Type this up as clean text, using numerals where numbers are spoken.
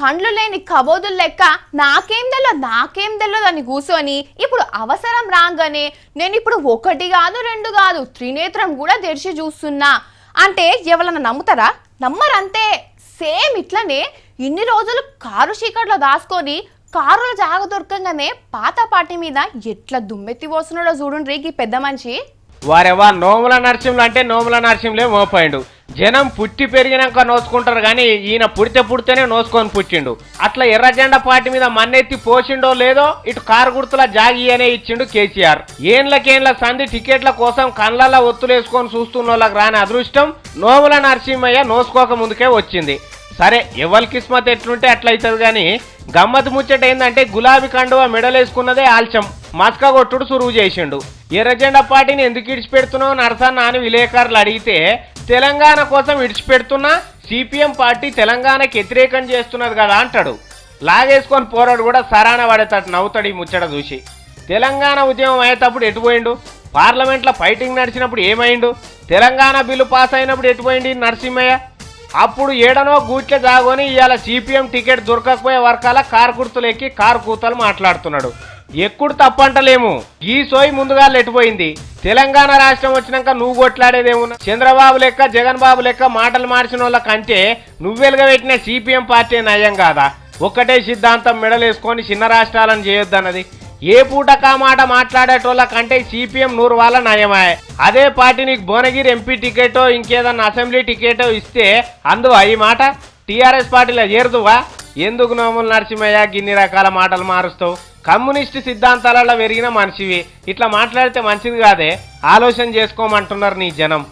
కండ్లు లేని కబోదులు లెక్క నాకేం తెలియదు అని కూర్చొని ఇప్పుడు అవసరం రాగానే నేను ఇప్పుడు ఒకటి కాదు రెండు కాదు త్రినేత్రం కూడా తెరిచి చూస్తున్నా అంటే ఎవరన్నా నమ్ముతారా? నమ్మరంతే. సేమ్ ఇట్లనే ఇన్ని రోజులు కారు చీకట్లో దాచుకొని కారుల జాగ దొరకంగానే పాత పార్టీ మీద ఎట్లా దుమ్మెత్తి పోస్తున్నాడో చూడండి ఈ పెద్ద మనిషి. వారెవా నోముల నరసింహులు అంటే నోముల నరసింహులే మోపాయిండు. జనం పుట్టి పెరిగినాక నోసుకుంటారు కానీ ఈయన పుడితేనే నోసుకొని పుట్టిండు. అట్లా ఎర్రజెండా పార్టీ మీద మన్నెత్తి పోసిండో లేదో ఇటు కారు గుర్తుల జాగి అనే ఇచ్చిండు కేసీఆర్. ఏండ్లకేండ్ల సంధి టికెట్ల కోసం కళ్ళల్లో ఒత్తులేసుకొని చూస్తున్న వాళ్ళకి రాని అదృష్టం నోముల నరసింహయ్య నోసుకోక ముందుకే వచ్చింది. సరే ఎవరి కిస్మత్ ఎట్లుంటే అట్లయితుంది కానీ గమ్మత్ ముచ్చట ఏందంటే గులాబీ కండువా మెడలేసుకున్నదే ఆల్చం మస్కా కొట్టుడు సురువు చేసిండు. ఎర్రజెండా పార్టీని ఎందుకు ఇడిచిపెడుతున్నావు నరసన్న అని విలేకరులు అడిగితే తెలంగాణ కోసం ఇడిచిపెడుతున్నా సిపిఎం పార్టీ తెలంగాణకి వ్యతిరేకం చేస్తున్నది కదా అంటాడు. లాగేసుకొని పోరాడు కూడా సరాన పడేటట్టు నవ్వుతాడు ఈ ముచ్చట చూసి. తెలంగాణ ఉద్యమం అయ్యేటప్పుడు ఎటుపోయిండు? పార్లమెంట్లో ఫైటింగ్ నడిచినప్పుడు ఏమైండు? తెలంగాణ బిల్లు పాస్ అయినప్పుడు ఎటుపోయింది నరసింహయ్య? అప్పుడు ఏడనో గూట్లే జాగొని ఇవాళ సిపిఎం టికెట్ దొరకకపోయే వర్కాల కారు గుర్తులెక్కి కారు కూతలు మాట్లాడుతున్నాడు. ఎక్కుడు తప్పంటలేము. ఈ సోయి ముందుగా లెట్టిపోయింది. తెలంగాణ రాష్ట్రం వచ్చినాక నువ్వు కొట్లాడేదేమున్నా? చంద్రబాబు లెక్క జగన్ బాబు లెక్క మాటలు మార్చిన వాళ్ళ కంటే నువ్వెలుగా పెట్టిన సిపిఎం పార్టీ నయం కాదా? ఒక్కటే సిద్ధాంతం మెడలేసుకొని చిన్న రాష్ట్రాలను చేయొద్దన్నది. ఏ పూటకా మాట మాట్లాడేటోళ్ళ కంటే సిపిఎం 100 వాళ్ళ నయమాయే. అదే పార్టీ నీకు భువనగిరి ఎంపీ టికెటో ఇంకేదన్నా అసెంబ్లీ టికెటో ఇస్తే అందువా ఈ మాట? టీఆర్ఎస్ పార్టీలో చేరుదువా? ఎందుకు నోముల నరసింహయ్య గిన్ని రకాల మాటలు మారుస్తావు? కమ్యూనిస్టు సిద్ధాంతాలలో పెరిగిన మనిషివి. ఇట్లా మాట్లాడితే మంచిది కాదే. ఆలోచన చేసుకోమంటున్నారు నీ జనం.